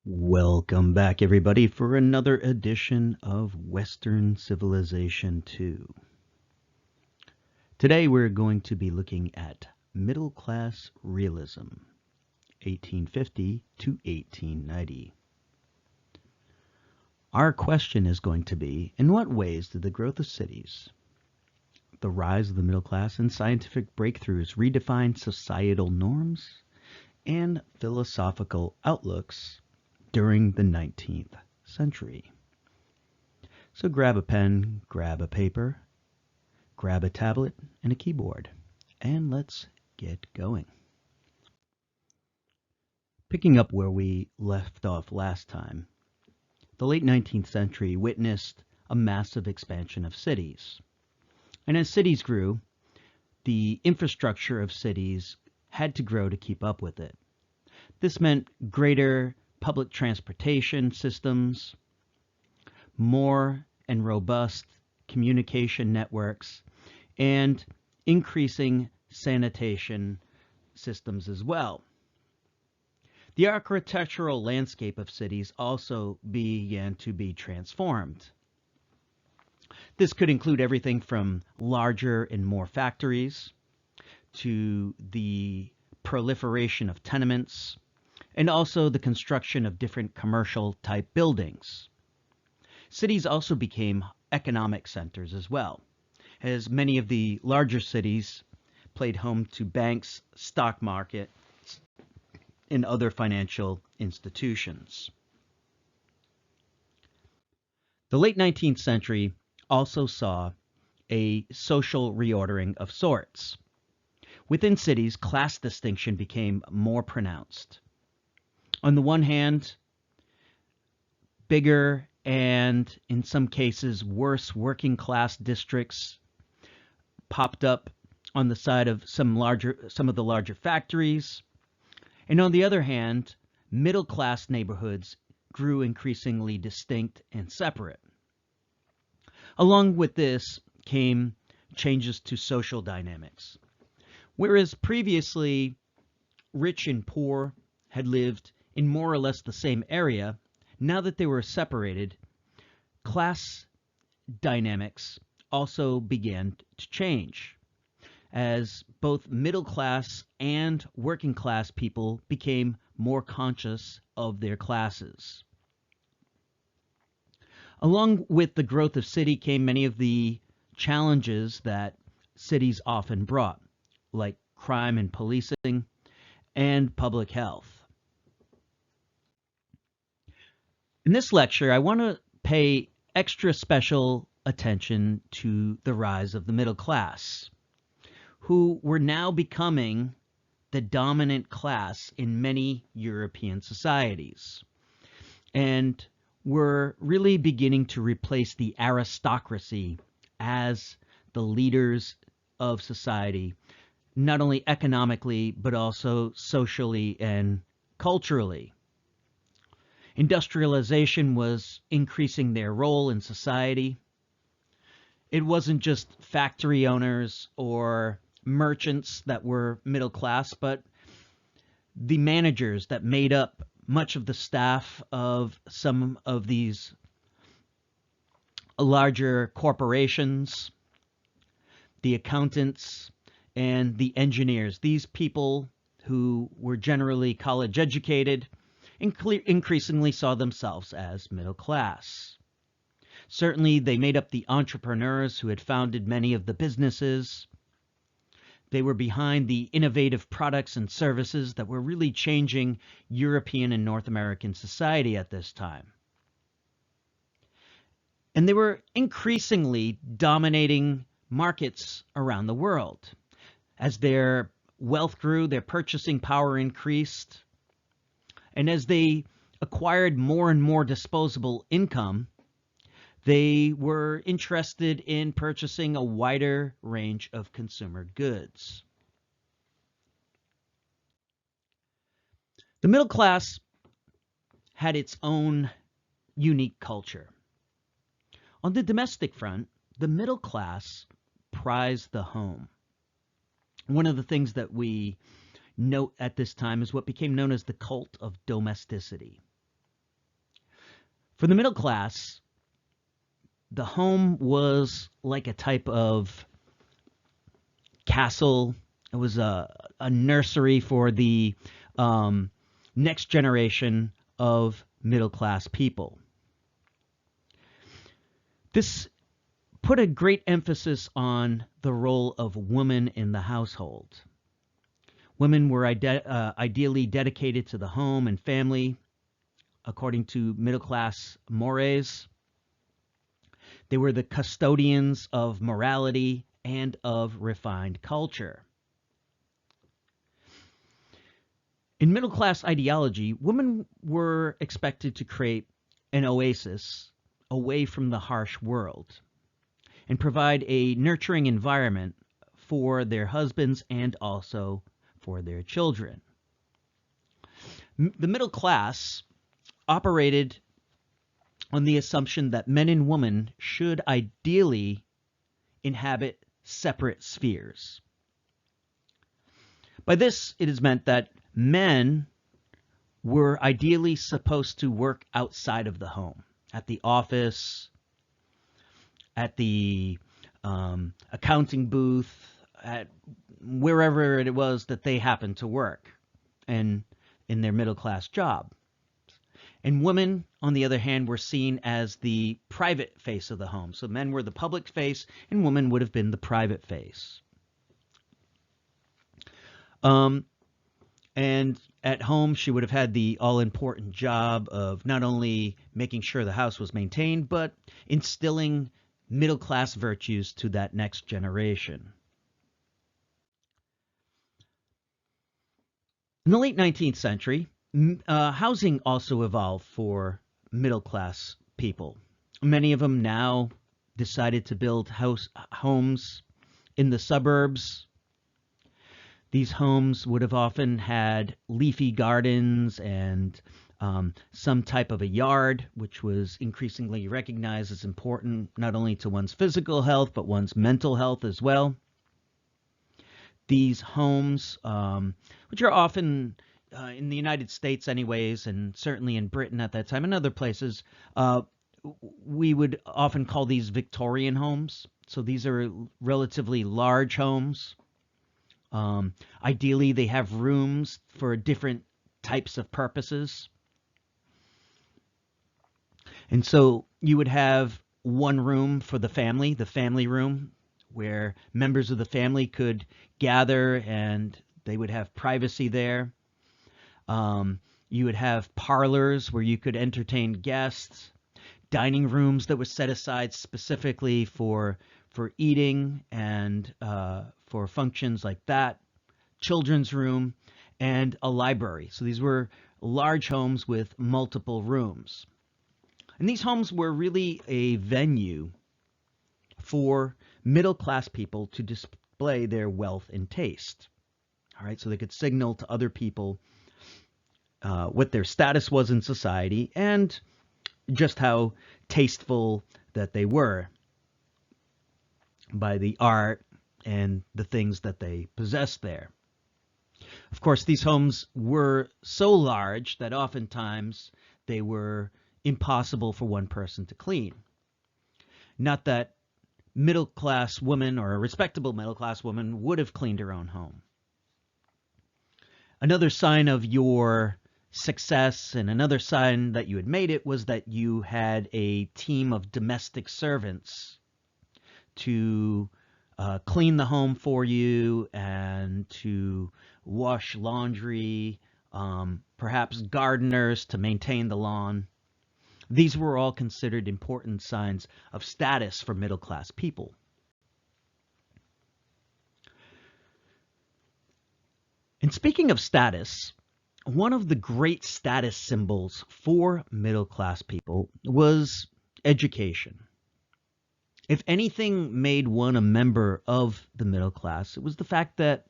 Welcome back, everybody, for another edition of Western Civilization 2. Today we're going to be looking at middle class realism, 1850 to 1890. Our question is going to be, in what ways did the growth of cities, the rise of the middle class, and scientific breakthroughs redefine societal norms and philosophical outlooks during the 19th century? So grab a pen, grab a paper, grab a tablet and a keyboard, and let's get going. Picking up where we left off last time, the late 19th century witnessed a massive expansion of cities. And as cities grew, the infrastructure of cities had to grow to keep up with it. This meant greater public transportation systems, more and robust communication networks, and increasing sanitation systems as well. The architectural landscape of cities also began to be transformed. This could include everything from larger and more factories to the proliferation of tenements, and also the construction of different commercial type buildings. Cities also became economic centers as well, as many of the larger cities played home to banks, stock markets, and other financial institutions. The late 19th century also saw a social reordering of sorts. Within cities, class distinction became more pronounced. On the one hand, bigger and in some cases worse working class districts popped up on the side of some of the larger factories. And on the other hand, middle class neighborhoods grew increasingly distinct and separate. Along with this came changes to social dynamics. Whereas previously rich and poor had lived in more or less the same area, now that they were separated, class dynamics also began to change, as both middle class and working class people became more conscious of their classes. Along with the growth of city came many of the challenges that cities often brought, like crime and policing and public health. In this lecture, I want to pay extra special attention to the rise of the middle class, who were now becoming the dominant class in many European societies, and were really beginning to replace the aristocracy as the leaders of society, not only economically, but also socially and culturally. Industrialization was increasing their role in society. It wasn't just factory owners or merchants that were middle class, but the managers that made up much of the staff of some of these larger corporations, the accountants, and the engineers. These people who were generally college educated increasingly saw themselves as middle class. Certainly, they made up the entrepreneurs who had founded many of the businesses. They were behind the innovative products and services that were really changing European and North American society at this time. And they were increasingly dominating markets around the world. As their wealth grew, their purchasing power increased. And as they acquired more and more disposable income, they were interested in purchasing a wider range of consumer goods. The middle class had its own unique culture. On the domestic front, the middle class prized the home. One of the things that we note at this time is what became known as the cult of domesticity. For the middle class, the home was like a type of castle. It was a nursery for the next generation of middle class people. This put a great emphasis on the role of women in the household. Women were ideally dedicated to the home and family, according to middle class mores. They were the custodians of morality and of refined culture. In middle class ideology, women were expected to create an oasis away from the harsh world and provide a nurturing environment for their husbands and also for their children. The middle class operated on the assumption that men and women should ideally inhabit separate spheres. By this, it is meant that men were ideally supposed to work outside of the home, at the office, at the accounting booth, at wherever it was that they happened to work, and in their middle class job. And women, on the other hand, were seen as the private face of the home. So men were the public face, and women would have been the private face. And at home, she would have had the all-important job of not only making sure the house was maintained, but instilling middle-class virtues to that next generation. In the late 19th century, housing also evolved for middle-class people. Many of them now decided to build homes in the suburbs. These homes would have often had leafy gardens and some type of a yard, which was increasingly recognized as important not only to one's physical health, but one's mental health as well. These homes, which are often in the United States anyways, and certainly in Britain at that time and other places, we would often call these Victorian homes. So these are relatively large homes. Ideally, they have rooms for different types of purposes. And so you would have one room for the family room, where members of the family could gather and they would have privacy there. You would have parlors where you could entertain guests, dining rooms that were set aside specifically for eating and for functions like that, children's room, and a library. So these were large homes with multiple rooms. And these homes were really a venue for middle-class people to display their wealth and taste. All right, so they could signal to other people what their status was in society and just how tasteful that they were by the art and the things that they possessed there. Of course, these homes were so large that oftentimes they were impossible for one person to clean. Not that middle-class woman or a respectable middle-class woman would have cleaned her own home. Another sign of your success and another sign that you had made it was that you had a team of domestic servants to clean the home for you and to wash laundry, perhaps gardeners to maintain the lawn. These were all considered important signs of status for middle-class people. And speaking of status, one of the great status symbols for middle-class people was education. If anything made one a member of the middle class, it was the fact that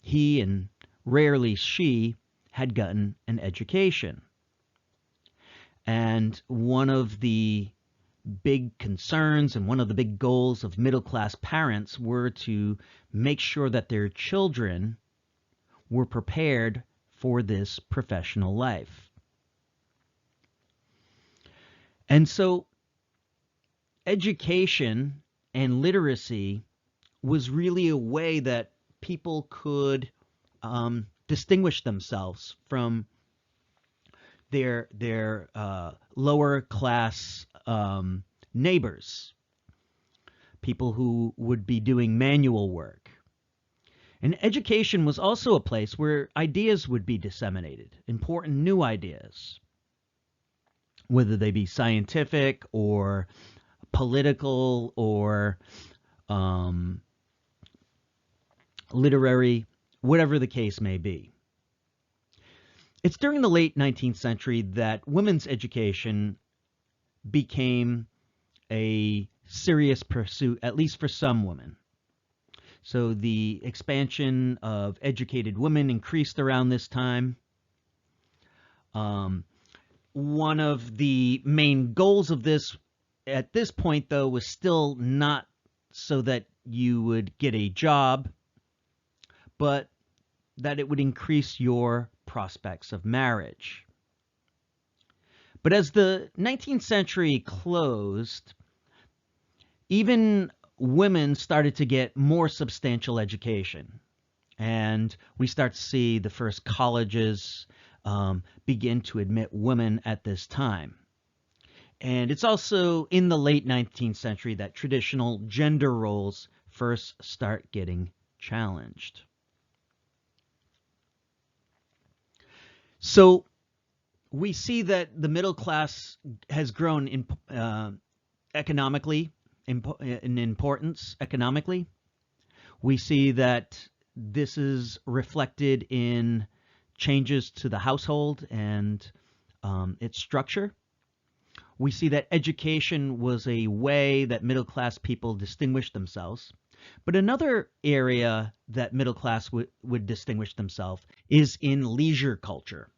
he, and rarely she, had gotten an education. And one of the big concerns and one of the big goals of middle-class parents were to make sure that their children were prepared for this professional life. And so education and literacy was really a way that people could distinguish themselves from their lower class neighbors, people who would be doing manual work. And education was also a place where ideas would be disseminated, important new ideas, whether they be scientific or political or um, literary, whatever the case may be. It's during the late 19th century that women's education became a serious pursuit, at least for some women. So the expansion of educated women increased around this time. Um, One of the main goals of this at this point, though, was still not so that you would get a job, but that it would increase your prospects of marriage. But as the 19th century closed, even women started to get more substantial education. And we start to see the first colleges begin to admit women at this time. And it's also in the late 19th century that traditional gender roles first start getting challenged. So we see that the middle class has grown economically, in importance economically. We see that this is reflected in changes to the household and its structure. We see that education was a way that middle class people distinguished themselves. But another area that middle class would distinguish themselves is in leisure culture.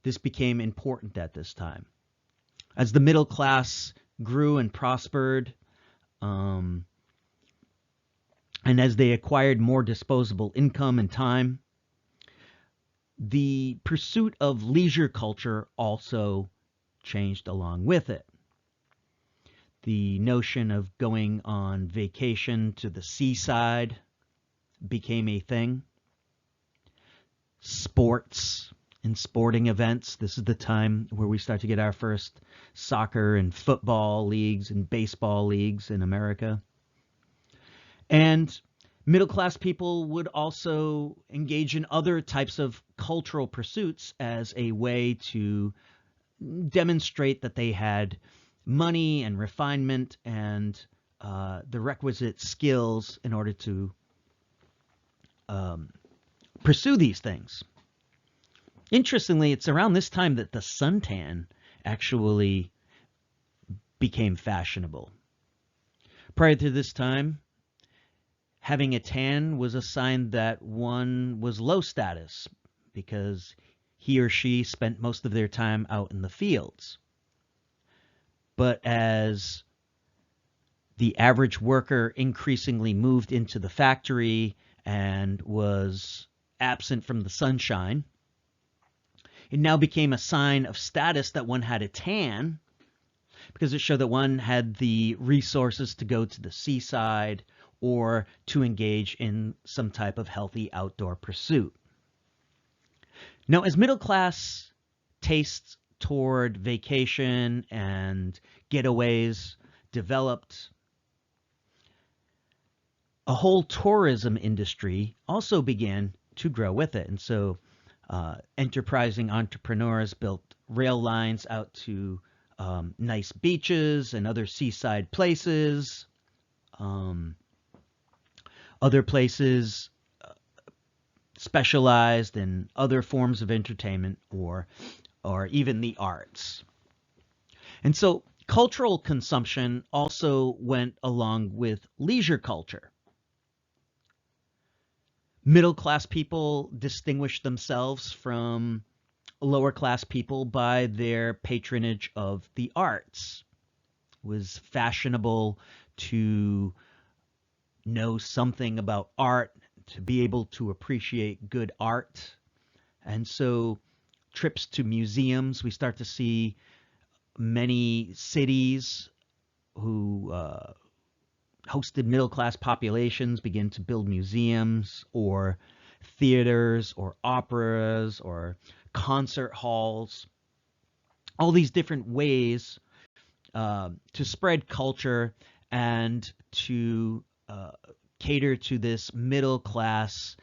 This became important at this time. As the middle class grew and prospered, and as they acquired more disposable income and time, the pursuit of leisure culture also changed along with it. The notion of going on vacation to the seaside became a thing. Sports and sporting events. This is the time where we start to get our first soccer and football leagues and baseball leagues in America. And middle class people would also engage in other types of cultural pursuits as a way to demonstrate that they had money and refinement and the requisite skills in order to pursue these things. Interestingly, it's around this time that the suntan actually became fashionable. Prior to this time, having a tan was a sign that one was low status because he or she spent most of their time out in the fields. But as the average worker increasingly moved into the factory and was absent from the sunshine, it now became a sign of status that one had a tan because it showed that one had the resources to go to the seaside or to engage in some type of healthy outdoor pursuit. Now, as middle class tastes toward vacation and getaways developed, a whole tourism industry also began to grow with it. And so enterprising entrepreneurs built rail lines out to nice beaches and other seaside places. Other places specialized in other forms of entertainment or even the arts. And so cultural consumption also went along with leisure culture. Middle class people distinguished themselves from lower class people by their patronage of the arts. It was fashionable to know something about art, to be able to appreciate good art. And so trips to museums, we start to see many cities who hosted middle-class populations begin to build museums or theaters or operas or concert halls. All these different ways to spread culture and to cater to this middle-class,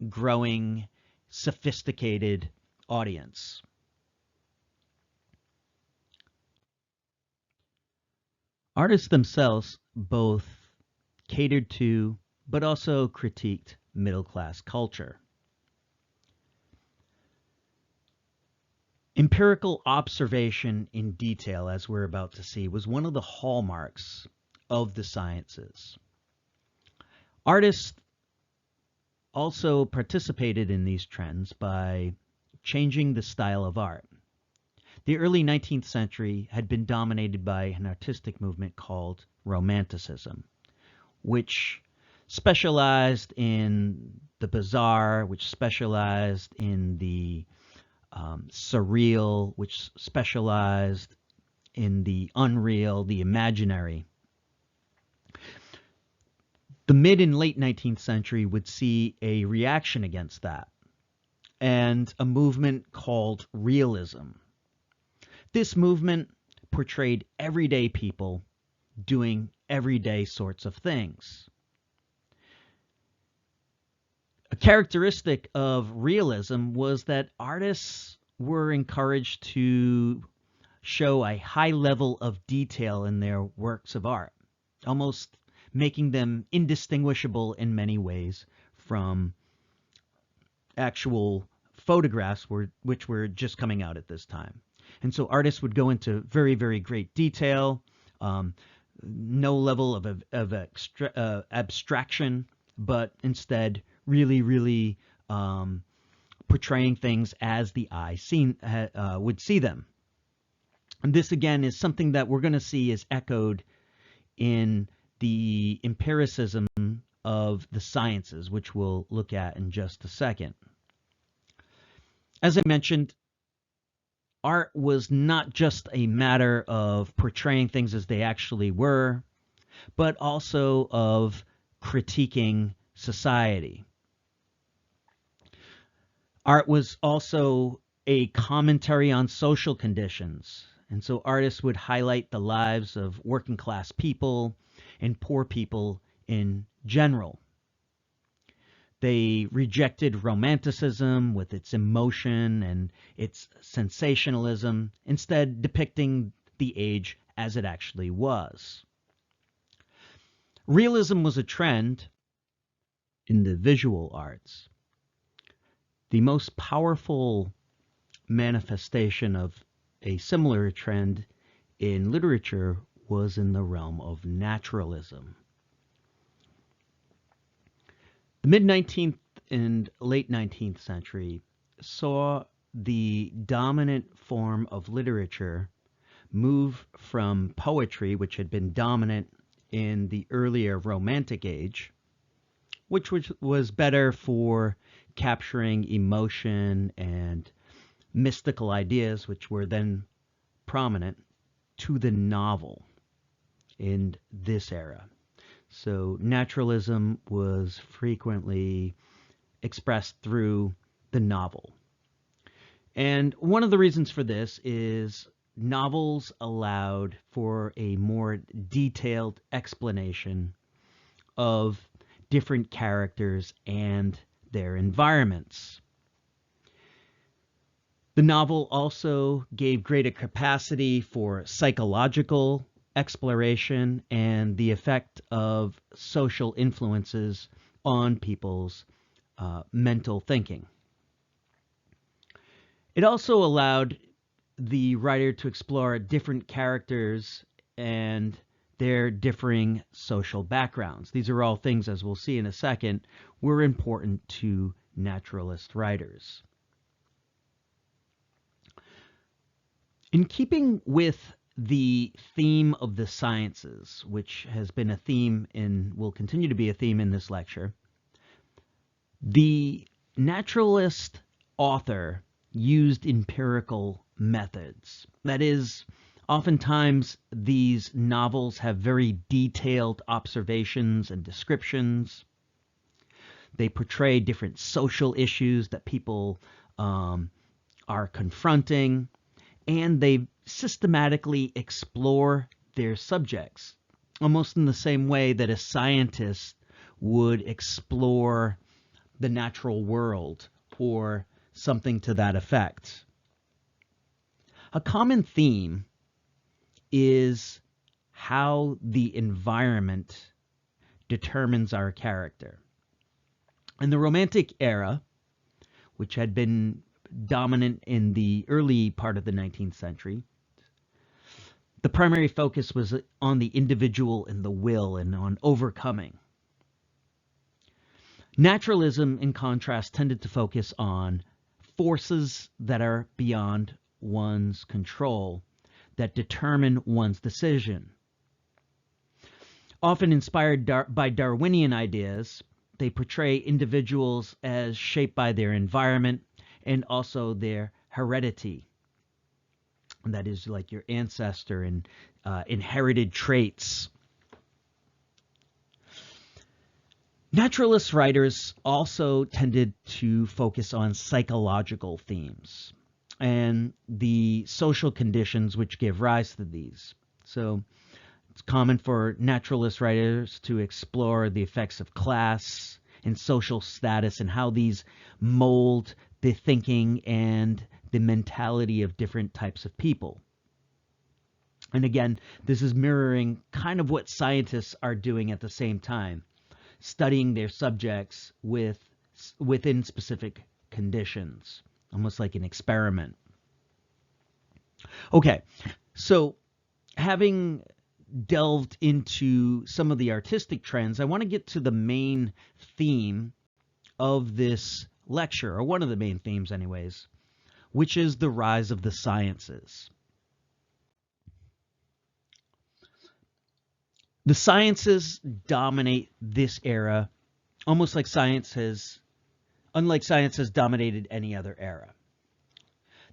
growing, sophisticated audience. Artists themselves both catered to, but also critiqued middle-class culture. Empirical observation in detail, as we're about to see, was one of the hallmarks of the sciences. Artists also participated in these trends by changing the style of art. The early 19th century had been dominated by an artistic movement called Romanticism, which specialized in the bizarre, which specialized in the surreal, which specialized in the unreal, the imaginary. The mid and late 19th century would see a reaction against that and a movement called Realism. This movement portrayed everyday people doing everyday sorts of things. A characteristic of realism was that artists were encouraged to show a high level of detail in their works of art, almost making them indistinguishable in many ways from actual photographs which were just coming out at this time. And so artists would go into very, very great detail, no level of abstraction, but instead really, really portraying things as the eye would see them. And this, again, is something that we're going to see is echoed in the empiricism of the sciences, which we'll look at in just a second. As I mentioned, art was not just a matter of portraying things as they actually were, but also of critiquing society. Art was also a commentary on social conditions. And so artists would highlight the lives of working class people and poor people in general. They rejected romanticism with its emotion and its sensationalism, instead depicting the age as it actually was. Realism was a trend in the visual arts. The most powerful manifestation of a similar trend in literature was in the realm of naturalism. The mid-19th and late 19th century saw the dominant form of literature move from poetry, which had been dominant in the earlier Romantic age, which was better for capturing emotion and mystical ideas, which were then prominent, to the novel in this era. So naturalism was frequently expressed through the novel. And one of the reasons for this is novels allowed for a more detailed explanation of different characters and their environments. The novel also gave greater capacity for psychological exploration and the effect of social influences on people's mental thinking. It also allowed the writer to explore different characters and their differing social backgrounds. These are all things, as we'll see in a second, were important to naturalist writers. In keeping with the theme of the sciences, which has been a theme and will continue to be a theme in this lecture, the naturalist author used empirical methods. That is, Oftentimes, these novels have very detailed observations and descriptions. They portray different social issues that people are confronting, and they systematically explore their subjects, almost in the same way that a scientist would explore the natural world or something to that effect. A common theme is how the environment determines our character. In the Romantic era, which had been dominant in the early part of the 19th century, the primary focus was on the individual and the will and on overcoming. Naturalism, in contrast, tended to focus on forces that are beyond one's control, that determine one's decision. Often inspired by Darwinian ideas, they portray individuals as shaped by their environment and also their heredity. And that is like your ancestor and inherited traits. Naturalist writers also tended to focus on psychological themes and the social conditions which give rise to these. So it's common for naturalist writers to explore the effects of class and social status and how these mold the thinking and the mentality of different types of people. And again, this is mirroring kind of what scientists are doing at the same time, studying their subjects within specific conditions, almost like an experiment. Okay, so having delved into some of the artistic trends, I want to get to the main theme of this lecture, or one of the main themes anyways, which is the rise of the sciences. The sciences dominate this era, almost like unlike science has dominated any other era.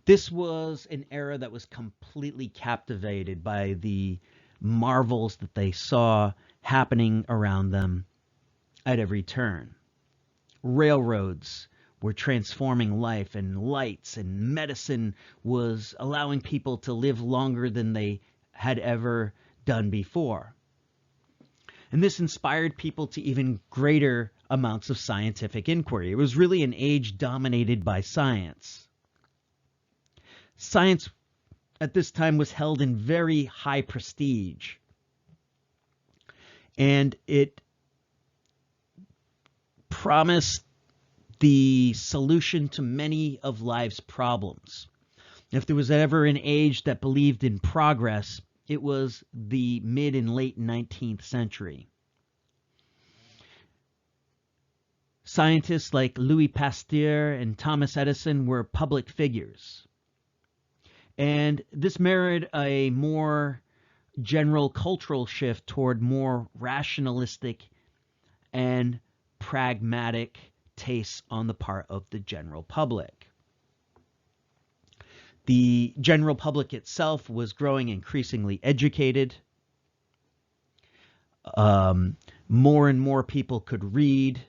This was an era that was completely captivated by the marvels that they saw happening around them at every turn. Railroads were transforming life, and lights and medicine was allowing people to live longer than they had ever done before. And this inspired people to even greater amounts of scientific inquiry. It was really an age dominated by science. Science at this time was held in very high prestige, and it promised the solution to many of life's problems. If there was ever an age that believed in progress, it was the mid and late 19th century. Scientists like Louis Pasteur and Thomas Edison were public figures. And this mirrored a more general cultural shift toward more rationalistic and pragmatic tastes on the part of the general public. The general public itself was growing increasingly educated. More and more people could read.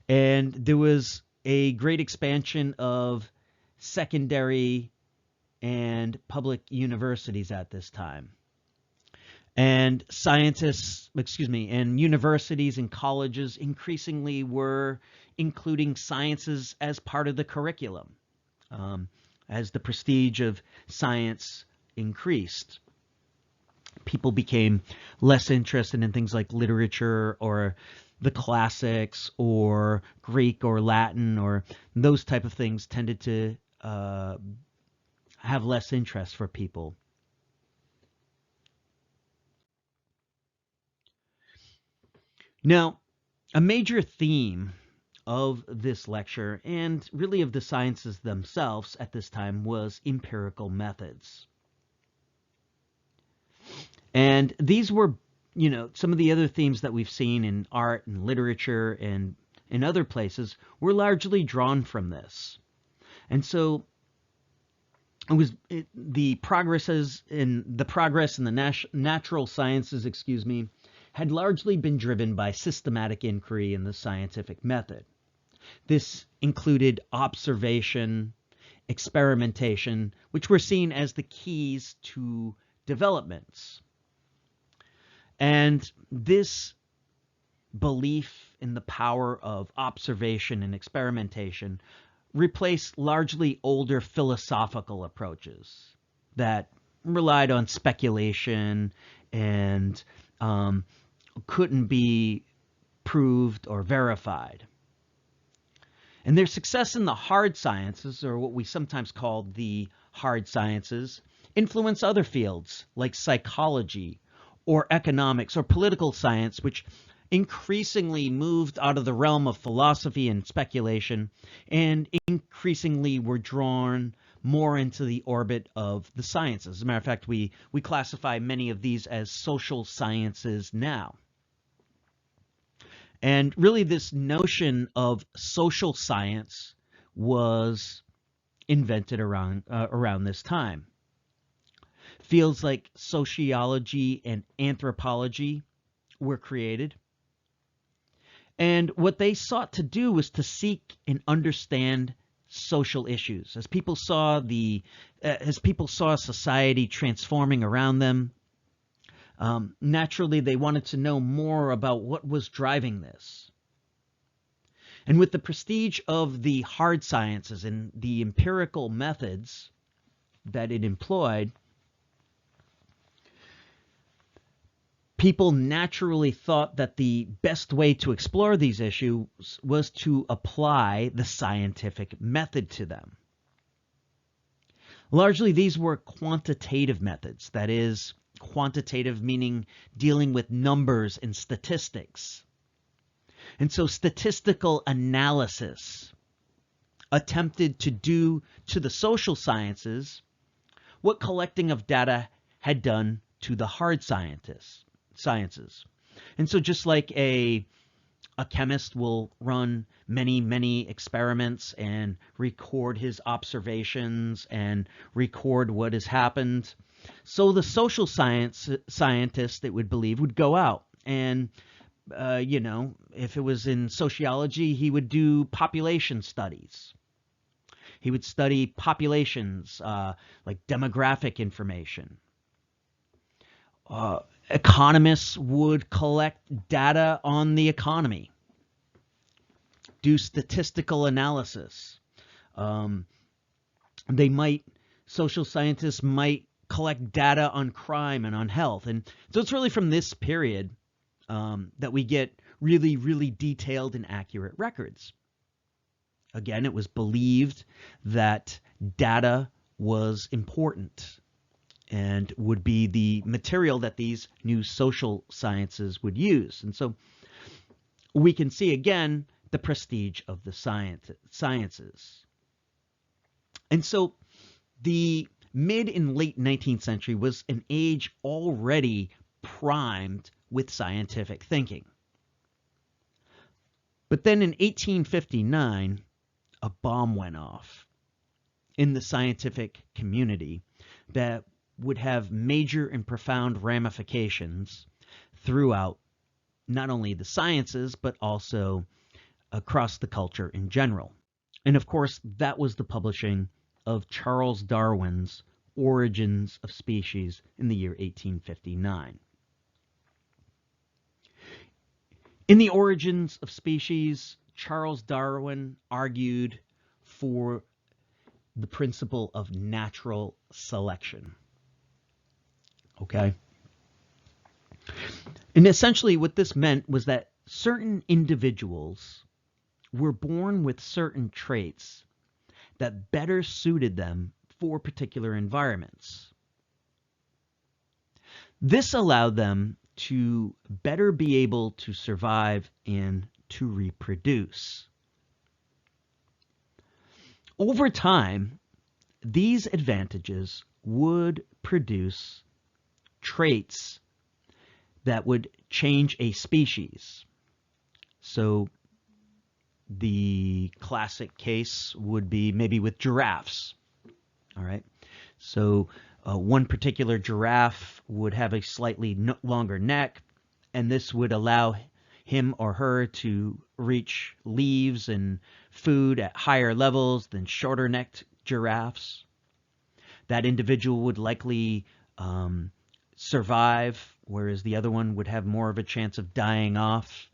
And there was a great expansion of secondary and public universities at this time. And and universities and colleges increasingly were including sciences as part of the curriculum, as the prestige of science increased. People became less interested in things like literature or the classics or Greek or Latin, or those type of things tended to have less interest for people. Now, a major theme of this lecture, and really of the sciences themselves at this time, was empirical methods. And these were, some of the other themes that we've seen in art and literature and in other places were largely drawn from this. And so the progress in the natural sciences, had largely been driven by systematic inquiry in the scientific method. This included observation, experimentation, which were seen as the keys to developments. And this belief in the power of observation and experimentation replaced largely older philosophical approaches that relied on speculation and couldn't be proved or verified. And their success in the hard sciences, or what we sometimes call the hard sciences, influenced other fields like psychology or economics or political science, which increasingly moved out of the realm of philosophy and speculation and increasingly were drawn more into the orbit of the sciences. As a matter of fact, we classify many of these as social sciences now. And really this notion of social science was invented around this time. Fields like sociology and anthropology were created. And what they sought to do was to seek and understand social issues. As people saw society transforming around them, naturally they wanted to know more about what was driving this. And with the prestige of the hard sciences and the empirical methods that it employed, people naturally thought that the best way to explore these issues was to apply the scientific method to them. Largely, these were quantitative methods, that is, quantitative meaning dealing with numbers and statistics. And so statistical analysis attempted to do to the social sciences what collecting of data had done to the hard sciences. And so just like a chemist will run many experiments and record his observations and record what has happened, so the social scientist, it would believe, would go out and if it was in sociology, he would do population studies. He would study populations, like demographic information. Economists would collect data on the economy, do statistical analysis. Social scientists might collect data on crime and on health. And so it's really from this period that we get really detailed and accurate records. Again, it was believed that data was important and would be the material that these new social sciences would use. And so we can see again the prestige of the sciences. And so the mid and late 19th century was an age already primed with scientific thinking. But then in 1859, a bomb went off in the scientific community that would have major and profound ramifications throughout not only the sciences, but also across the culture in general. And of course, that was the publishing of Charles Darwin's Origins of Species in the year 1859. In the Origins of Species, Charles Darwin argued for the principle of natural selection. Okay? And essentially what this meant was that certain individuals were born with certain traits that better suited them for particular environments. This allowed them to better be able to survive and to reproduce. Over time, these advantages would produce traits that would change a species. So the classic case would be maybe with giraffes. All right. So one particular giraffe would have a slightly longer neck, and this would allow him or her to reach leaves and food at higher levels than shorter-necked giraffes. That individual would likely survive, whereas the other one would have more of a chance of dying off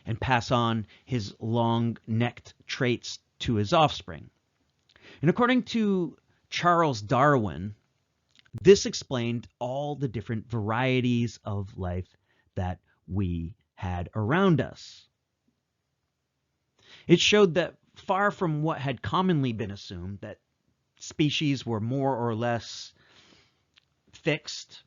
and pass on his long-necked traits to his offspring. And according to Charles Darwin, this explained all the different varieties of life that we had around us. It showed that far from what had commonly been assumed, that species were more or less fixed,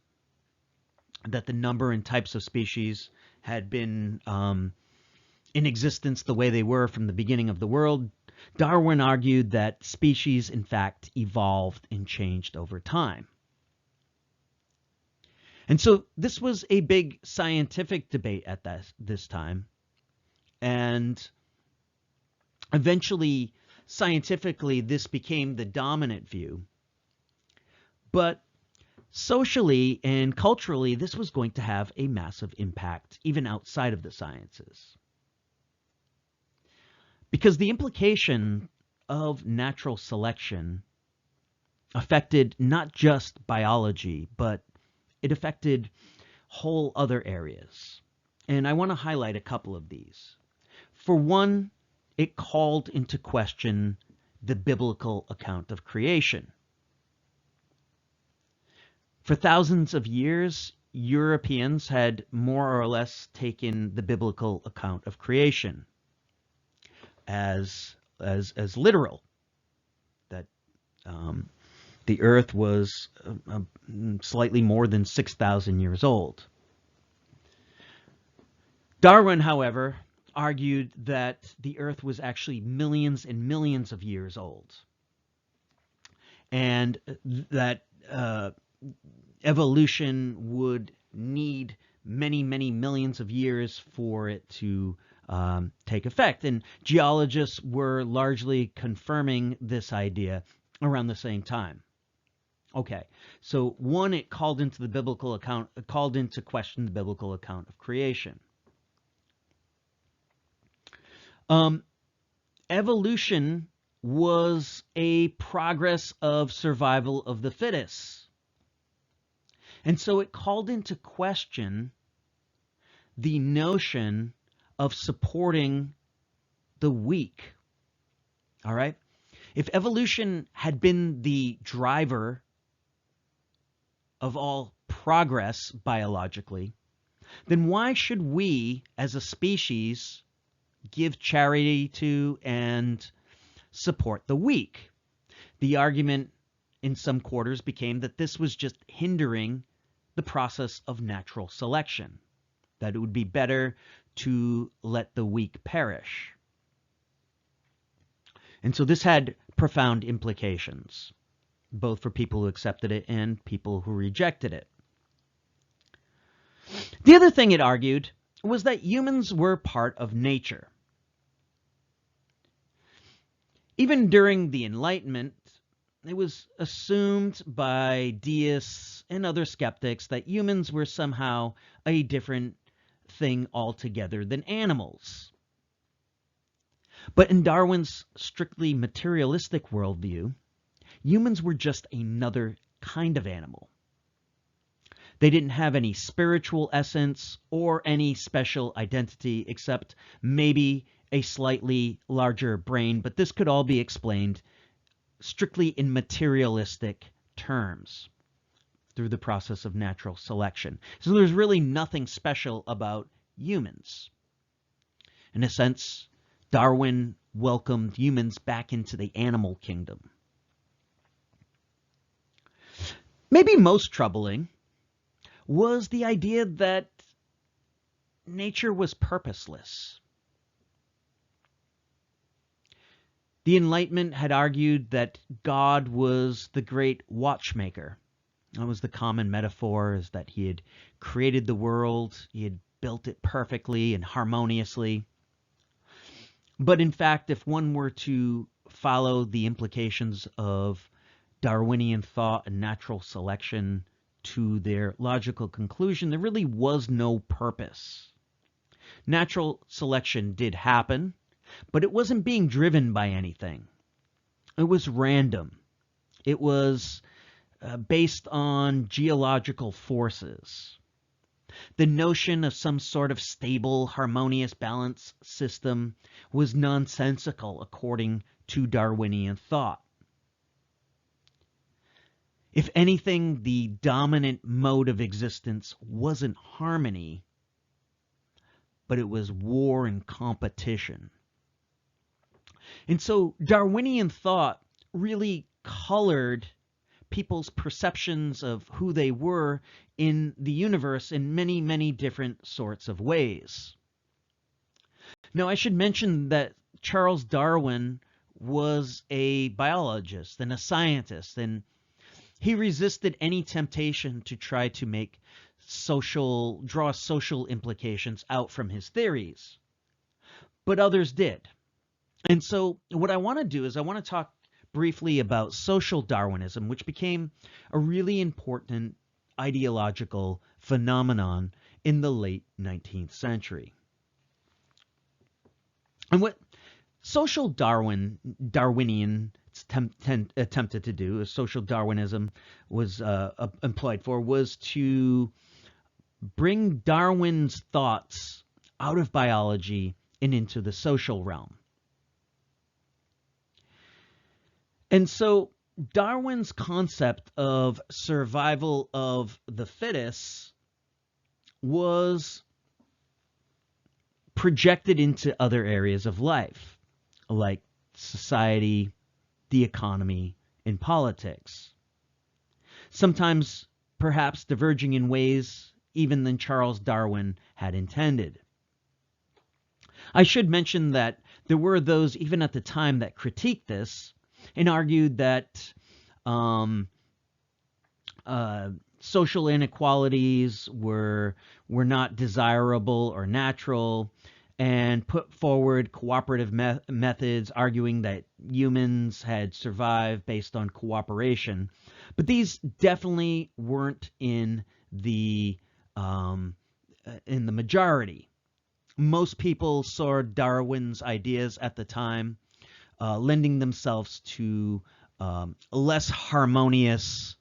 that the number and types of species had been in existence the way they were from the beginning of the world, Darwin argued that species, in fact, evolved and changed over time. And so this was a big scientific debate at this time. And eventually, scientifically, this became the dominant view. But socially and culturally, this was going to have a massive impact, even outside of the sciences. Because the implication of natural selection affected not just biology, but it affected whole other areas. And I want to highlight a couple of these. For one, it called into question the biblical account of creation. For thousands of years, Europeans had more or less taken the biblical account of creation as literal, that the earth was slightly more than 6,000 years old. Darwin, however, argued that the earth was actually millions and millions of years old, and that evolution would need many, many millions of years for it to take effect. And geologists were largely confirming this idea around the same time. Okay, so one, it called into question the biblical account of creation. Evolution was a progress of survival of the fittest. And so it called into question the notion of supporting the weak. All right? If evolution had been the driver of all progress biologically, then why should we as a species give charity to and support the weak? The argument in some quarters became that this was just hindering the process of natural selection, that it would be better to let the weak perish. And so this had profound implications, both for people who accepted it and people who rejected it. The other thing it argued was that humans were part of nature. Even during the Enlightenment, it was assumed by deists and other skeptics that humans were somehow a different thing altogether than animals. But in Darwin's strictly materialistic worldview, humans were just another kind of animal. They didn't have any spiritual essence or any special identity except maybe a slightly larger brain, but this could all be explained strictly in materialistic terms through the process of natural selection. So there's really nothing special about humans. In a sense, Darwin welcomed humans back into the animal kingdom. Maybe most troubling was the idea that nature was purposeless. The Enlightenment had argued that God was the great watchmaker. That was the common metaphor, is that he had created the world, he had built it perfectly and harmoniously. But in fact, if one were to follow the implications of Darwinian thought and natural selection to their logical conclusion, there really was no purpose. Natural selection did happen, but it wasn't being driven by anything. It was random. It was based on geological forces. The notion of some sort of stable, harmonious, balanced system was nonsensical according to Darwinian thought. If anything, the dominant mode of existence wasn't harmony, but it was war and competition. And so Darwinian thought really colored people's perceptions of who they were in the universe in many, many different sorts of ways. Now, I should mention that Charles Darwin was a biologist and a scientist, and he resisted any temptation to try to draw social implications out from his theories. But others did. And so what I want to do is I want to talk briefly about social Darwinism, which became a really important ideological phenomenon in the late 19th century. And what social Darwinian attempted to do, as social Darwinism was employed for, was to bring Darwin's thoughts out of biology and into the social realm. And so Darwin's concept of survival of the fittest was projected into other areas of life, like society, the economy, and politics. Sometimes perhaps diverging in ways even than Charles Darwin had intended. I should mention that there were those even at the time that critiqued this and argued that social inequalities were not desirable or natural, and put forward cooperative methods, arguing that humans had survived based on cooperation. But these definitely weren't in the majority. Most people saw Darwin's ideas at the time lending themselves to less harmonious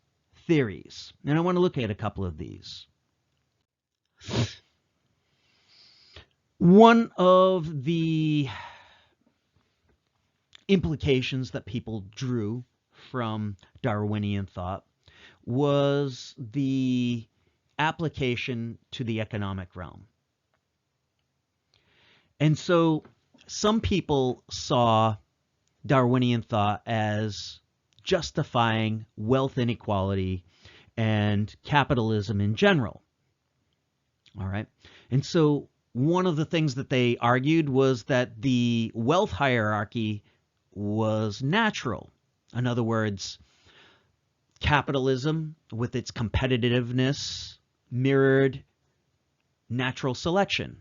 theories. And I want to look at a couple of these. One of the implications that people drew from Darwinian thought was the application to the economic realm. And so some people saw Darwinian thought as justifying wealth inequality and capitalism in general. All right. And so one of the things that they argued was that the wealth hierarchy was natural. In other words, capitalism with its competitiveness mirrored natural selection.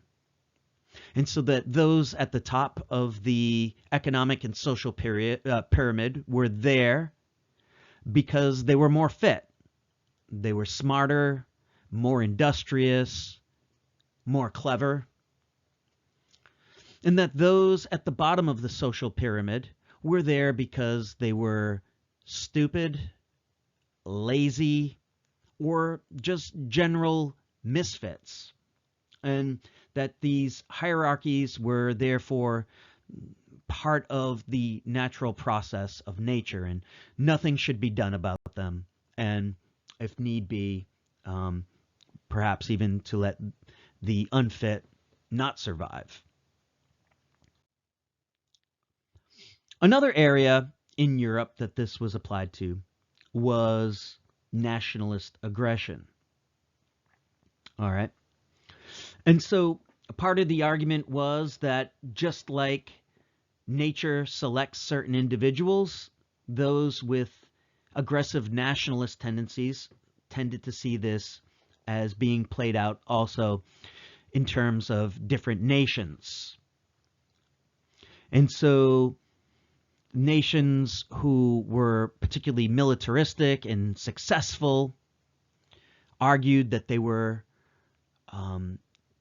And so that those at the top of the economic and social pyramid were there because they were more fit. They were smarter, more industrious, more clever. And that those at the bottom of the social pyramid were there because they were stupid, lazy, or just general misfits. And that these hierarchies were therefore part of the natural process of nature, and nothing should be done about them. And if need be, perhaps even to let the unfit not survive. Another area in Europe that this was applied to was nationalist aggression. All right. And so part of the argument was that just like nature selects certain individuals, those with aggressive nationalist tendencies tended to see this as being played out also in terms of different nations. And so nations who were particularly militaristic and successful argued that they were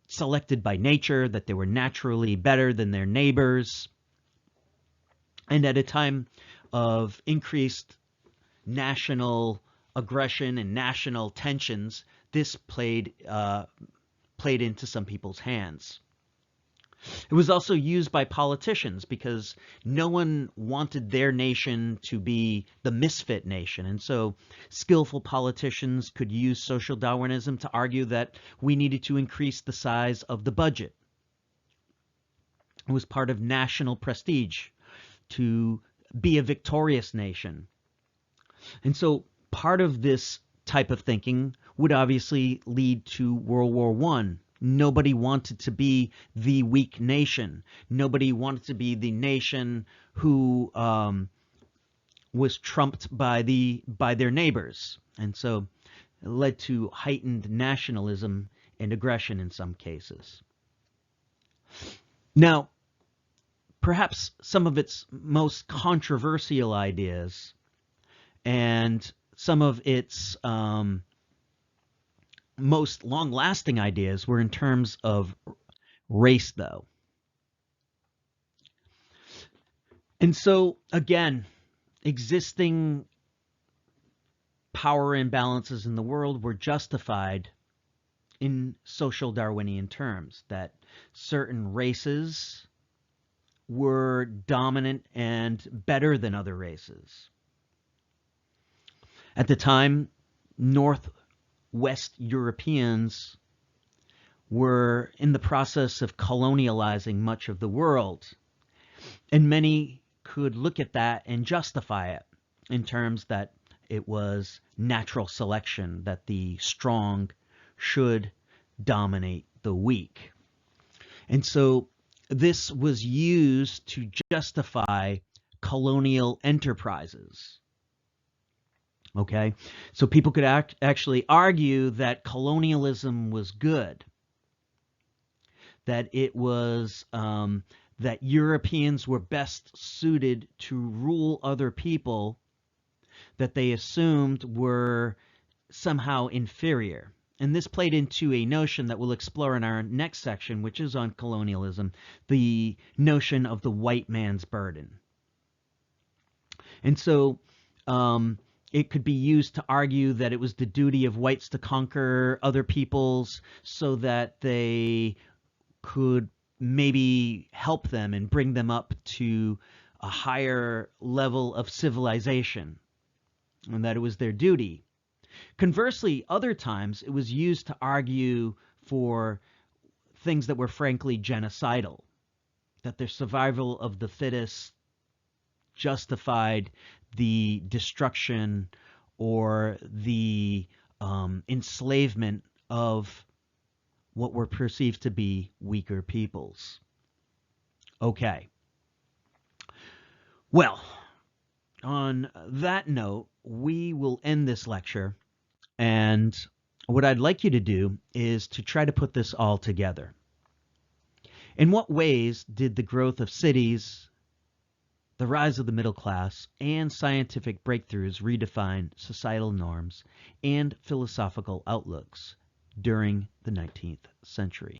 selected by nature, that they were naturally better than their neighbors. And at a time of increased national aggression and national tensions, this played into some people's hands. It was also used by politicians because no one wanted their nation to be the misfit nation. And so skillful politicians could use social Darwinism to argue that we needed to increase the size of the budget. It was part of national prestige to be a victorious nation. And so part of this type of thinking would obviously lead to World War I. Nobody wanted to be the weak nation. Nobody wanted to be the nation who was trumped by their neighbors. And so it led to heightened nationalism and aggression in some cases. Now, perhaps some of its most controversial ideas and some of its most long-lasting ideas were in terms of race, though. And so, again, existing power imbalances in the world were justified in social Darwinian terms, that certain races were dominant and better than other races. At the time, Northwest Europeans were in the process of colonializing much of the world, and many could look at that and justify it in terms that it was natural selection, that the strong should dominate the weak. And so this was used to justify colonial enterprises. Okay, so people could actually argue that colonialism was good, that it was that Europeans were best suited to rule other people that they assumed were somehow inferior. And this played into a notion that we'll explore in our next section, which is on colonialism, the notion of the white man's burden. And so it could be used to argue that it was the duty of whites to conquer other peoples so that they could maybe help them and bring them up to a higher level of civilization, and that it was their duty. Conversely, other times it was used to argue for things that were frankly genocidal, that the survival of the fittest justified the destruction or the enslavement of what were perceived to be weaker peoples. Okay. Well, on that note, we will end this lecture, and what I'd like you to do is to try to put this all together. In what ways did the growth of cities, the rise of the middle class, and scientific breakthroughs redefine societal norms and philosophical outlooks during the 19th century?